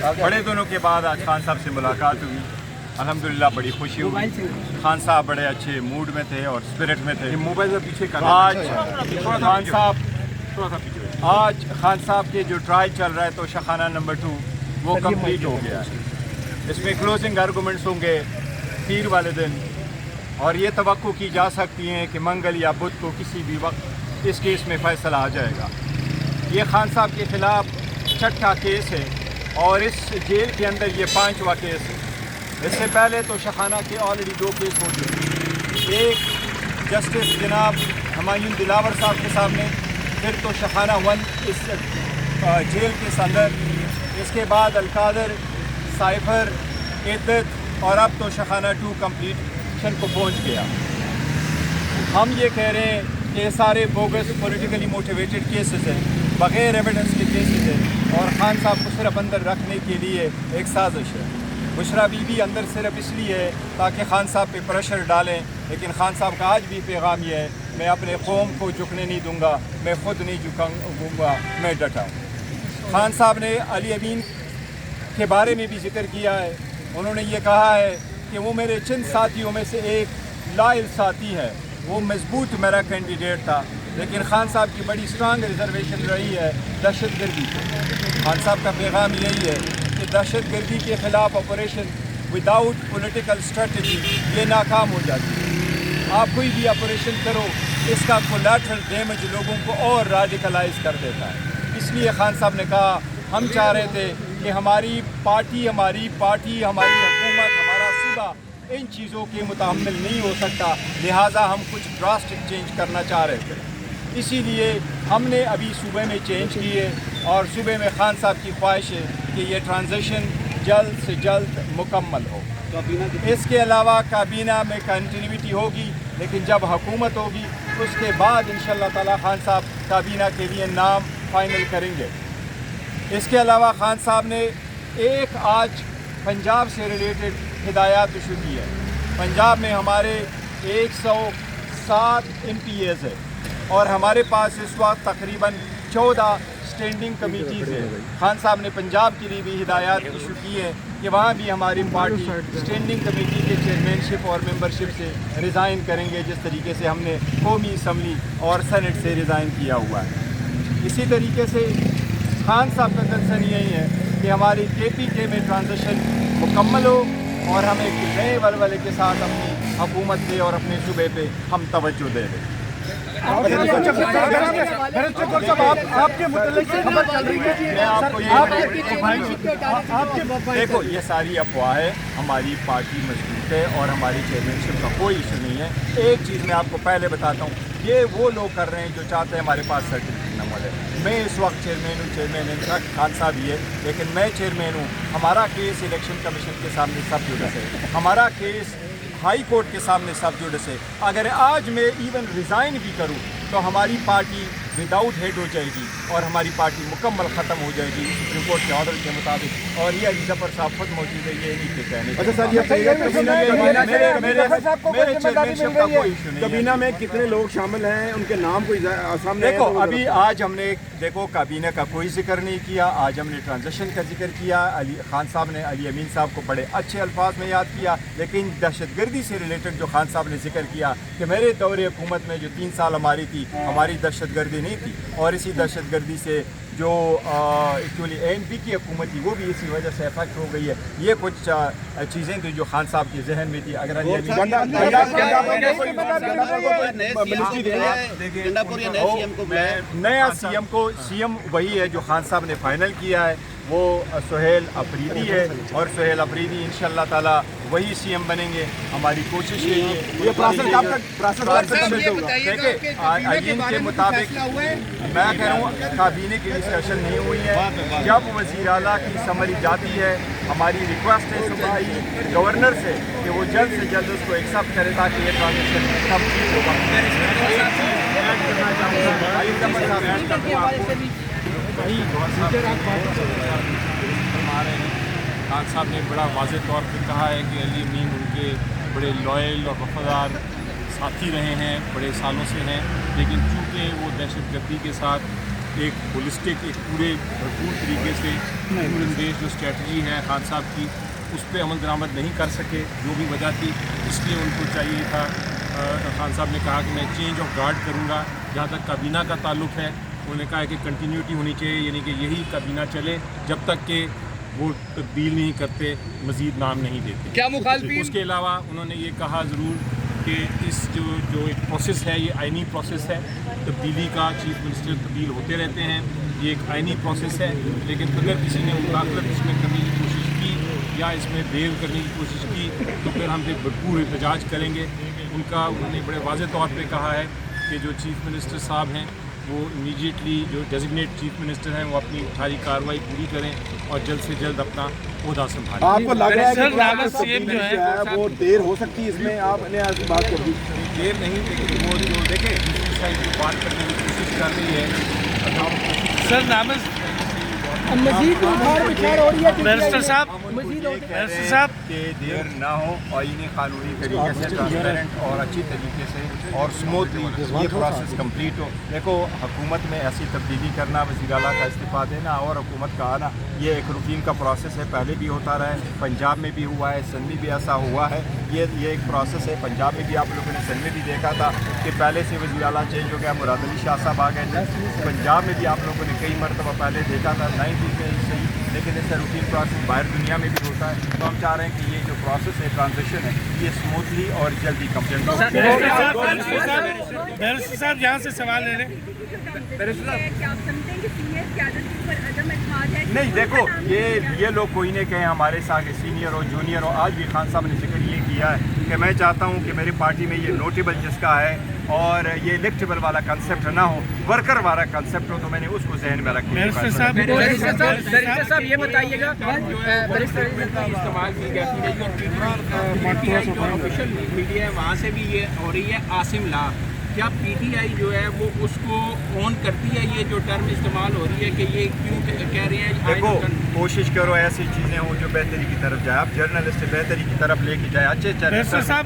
बड़े दिनों के बाद आज खान साहब से मुलाकात हुई, अल्हम्दुलिल्लाह बड़ी खुशी हुई। खान साहब बड़े अच्छे मूड में थे और स्पिरिट में थे। मोबाइल में पीछे कर आज खान साहब के जो ट्रायल चल रहा है तो शखाना नंबर 2 वो कंप्लीट हो गया है। इसमें क्लोजिंग आर्गूमेंट्स होंगे पीर वाले दिन, और ये तवक्को की जा सकती है कि मंगल या बुध को किसी भी वक्त इस केस में फ़ैसला आ जाएगा। ये खान साहब के ख़िलाफ़ 6ठा केस है और इस जेल के अंदर ये 5वां केस है। इससे पहले तो शखाना के ऑलरेडी 2 केस हो चुके, एक जस्टिस जनाब हुमायूं दिलावर साहब के सामने, फिर तो शखाना 1 इस जेल के अंदर, इसके बाद अलकादर, साइफर, इद्दत और अब तो शखाना 2 कंप्लीशन को पहुंच गया। हम ये कह रहे हैं कि सारे बोगस पॉलिटिकली मोटिवेटेड केसेस हैं, बग़ैर एविडेंस के केसेस हैं और ख़ान साहब को सिर्फ अंदर रखने के लिए एक साजिश है। बुशरा बीबी अंदर सिर्फ इसलिए है ताकि ख़ान साहब पे प्रेशर डालें, लेकिन ख़ान साहब का आज भी पैगाम ये है, मैं अपने कौम को झुकने नहीं दूंगा, मैं ख़ुद नहीं झुकूँगा, मैं डटा। ख़ान साहब ने अली अमीन के बारे में भी जिक्र किया है। उन्होंने ये कहा है कि वो मेरे चंद साथियों में से एक लायल साथी है, वो मजबूत मेरा कैंडिडेट था, लेकिन ख़ान साहब की बड़ी स्ट्रांग रिजर्वेशन रही है दहशतगर्दी पर। ख़ान साहब का पैगाम यही है कि दहशतगर्दी के ख़िलाफ़ ऑपरेशन विदाउट पॉलिटिकल स्ट्रेटजी ये नाकाम हो जाती है। आप कोई भी ऑपरेशन करो, इसका कोलैटरल डैमेज लोगों को और रेडिकलाइज कर देता है। इसलिए ख़ान साहब ने कहा, हम चाह रहे थे कि हमारी पार्टी, हमारी हुकूमत, हमारा सूबा इन चीज़ों के मुतहम्मिल नहीं हो सकता, लिहाजा हम कुछ ड्रास्टिक चेंज करना चाह रहे थे। इसीलिए हमने अभी सूबे में चेंज किए और सूबे में ख़ान साहब की ख्वाहिश है कि ये ट्रांजिशन जल्द से जल्द मुकम्मल हो। इसके अलावा काबीना में कंटिन्यूटी होगी, लेकिन जब हुकूमत होगी उसके बाद इंशाअल्लाह ताला ख़ान साहब काबीना के लिए नाम फाइनल करेंगे। इसके अलावा ख़ान साहब ने एक आज पंजाब से रिलेटेड हिदायत इशू की है। पंजाब में हमारे 107 MPAs है और हमारे पास इस वक्त तकरीबन 14 स्टैंडिंग कमेटीज़ है। ख़ान साहब ने पंजाब के लिए भी हिदायत इशू की है कि वहाँ भी हमारी पार्टी स्टैंडिंग कमेटी के चेयरमैनशिप और मेंबरशिप से रिज़ाइन करेंगे, जिस तरीके से हमने कौमी असम्बली और सेनेट से रिज़ाइन किया हुआ है। इसी तरीके से ख़ान साहब का कंसर्न यही है कि हमारी KPK में ट्रांजिशन मुकम्मल हो और हम एक नए वलवले के साथ अपनी हुकूमत पे और अपने सूबे पे हम तवज्जो दे दें। देखो, ये सारी अफवाह है, हमारी पार्टी मजबूत है और हमारी चेयरमैनशिप का कोई इशू नहीं है। एक चीज़ मैं आपको पहले बताता हूँ, ये वो लोग कर रहे हैं जो चाहते हैं हमारे पास सर्टिफिकेट न मिले। मैं इस वक्त चेयरमैन हूँ, चेयरमैन इनफैक्ट खान साहब ही है, लेकिन मैं चेयरमैन हूँ। हमारा केस इलेक्शन कमीशन के सामने सब जुडिस है, हमारा केस हाई कोर्ट के सामने सब जुडिस है। अगर आज मैं इवन रिज़ाइन भी करूँ तो हमारी पार्टी विदाउट हेड हो जाएगी और हमारी पार्टी मुकम्मल ख़त्म हो जाएगी सुप्रीम कोर्ट के ऑर्डर के मुताबिक। और ये अली ज़फ़र साहब खुद मौजूद है, ये नहीं के कहने। अच्छा सर, ये काबीना में कितने लोग शामिल हैं, उनके नाम कोई सामने? देखो, अभी आज हमने काबीना का कोई जिक्र नहीं किया। आज हमने ट्रांजिशन का जिक्र किया। ख़ान साहब ने अली अमीन साहब को बड़े अच्छे अल्फाज में याद किया, लेकिन दहशतगर्दी से रिलेटेड जो ख़ान साहब ने जिक्र किया कि मेरे दौरे हुकूमत में जो 3 साल हमारी थी, हमारी दहशतगर्दी नहीं थी, और इसी दहशतगर्दी से जो एक्चुअली ANP की हुकूमत थी वो भी इसी वजह से इफेक्ट हो गई है। ये कुछ चीज़ें थी जो खान साहब के जहन में थी। अगर नया CM वही है जो खान साहब ने फाइनल किया है, वो सुहेल अफरीदी है और सुहेल अफरीदी इंशाअल्लाह ताला वही CM बनेंगे। हमारी कोशिश यही है। ये देखिए, आईन के मुताबिक मैं कह रहा हूँ काबीने की डिस्कशन नहीं हुई है। जब वज़ीर आला की समरी जाती है, हमारी रिक्वेस्ट है सुबह गवर्नर से कि वो जल्द से जल्द उसको एक्सेप्ट करे ताकि ये ट्रांजेक्शन कंप्लीट होगा। खान साहब ने बड़ा वाज़ेह तौर पर कहा है कि अली अमीन उनके बड़े लॉयल और वफादार साथी रहे हैं, बड़े सालों से हैं, लेकिन चूँकि वो दहशतगर्दी के साथ एक होलिस्टिक, एक पूरे भरपूर तरीके से ह्यूमन बेस्ड जो स्ट्रेटजी है खान साहब की, उस पर अमल दरामद नहीं कर सके, जो भी वजह थी, इसलिए उनको चाहिए था। खान साहब ने कहा कि मैं चेंज ऑफ गार्ड करूँगा। जहाँ तक काबीना का ताल्लुक़ है, उन्होंने कहा कि कंटिन्यूटी होनी चाहिए, यानी कि यही काबीना चले जब तक कि वो तब्दील नहीं करते, मज़ीद नाम नहीं देते। क्या मुखालफिन? उसके अलावा उन्होंने ये कहा ज़रूर कि इस जो एक प्रोसेस है, ये आइनी प्रोसेस है, तब्दीली का, चीफ मिनिस्टर तब्दील होते रहते हैं, ये एक आइनी प्रोसेस है, लेकिन अगर किसी ने मुदाखलत इसमें करने की कोशिश की या इसमें देर करने की कोशिश की तो फिर हम भरपूर एहतजाज करेंगे। उन्होंने बड़े वाज़ेह तौर पे कहा है कि जो चीफ मिनिस्टर साहब हैं वो इमीडिएटली, जो डेजिग्नेट चीफ मिनिस्टर हैं, वो अपनी सारी कार्रवाई पूरी करें और जल्द से जल्द अपना ओहदा संभालें। आपको लग रहा है सर, कि रावत सीएम जो है वो देर हो सकती है इसमें, आपने आज बात कर दी? देर नहीं, लेकिन वो जो देखें दूसरी साइड जो बात करने की कोशिश कर रही है, सर नामज मजीद उखाड़ पिछाड़ हो रही है बैरिस्टर साहब, बैरिस्टर साहब कि देर ना हो और इन्हें कानूनी तरीके से ट्रांसपेरेंट और अच्छी तरीके से और स्मूथली ये प्रोसेस कंप्लीट हो। देखो, हुकूमत में ऐसी तब्दीली करना, वज़ीर आला का इस्तीफ़ा देना और हुकूमत का आना, ये एक रूटीन का प्रोसेस है, पहले भी होता रहा है, पंजाब में भी हुआ है, सिंध में भी ऐसा हुआ है। ये एक प्रोसेस है। पंजाब में भी आप लोगों ने, सिंध में भी देखा था कि पहले से वज़ीर आला चेंज हो गया, मुराद अली शाह साहब आ गए। पंजाब में भी आप लोगों ने कई मरतबा पहले देखा था, नहीं भी सही, लेकिन ऐसा रूटीन प्रोसेस बाहर दुनिया में भी होता है। तो हम चाह रहे हैं कि ये जो प्रोसेस है, ट्रांजिशन है, ये स्मूथली और जल्दी कंप्लीट हो। बैरिस्टर साहब यहाँ से सवाल ले रहे हैं। नहीं, देखो, ये लोग कोई नहीं कहें हमारे साथ सीनियर और जूनियर हो। आज भी खान साहब ने जिक्र ये किया है कि मैं चाहता हूँ कि मेरी पार्टी में ये नोटेबल जिसका है और ये इलेक्टेबल वाला कंसेप्ट ना हो, वर्कर वाला कंसेप्ट हो, तो मैंने उसको जहन में रखा। बैरिस्टर साहब ये बताइएगा, इस्तेमाल की जाती है जो ऑफिशियल मीडिया है वहाँ से भी ये हो रही है आसिम ला, क्या पीटीआई जो है वो उसको ऑन करती है? ये जो टर्म इस्तेमाल हो रही है कि ये क्यों कह रहे हैं? देखो, कोशिश करो ऐसी चीज़ें हो जो बेहतरी की तरफ जाए। आप जर्नलिस्ट बेहतरी की तरफ लेके जाए, अच्छे बैरिस्टर साहब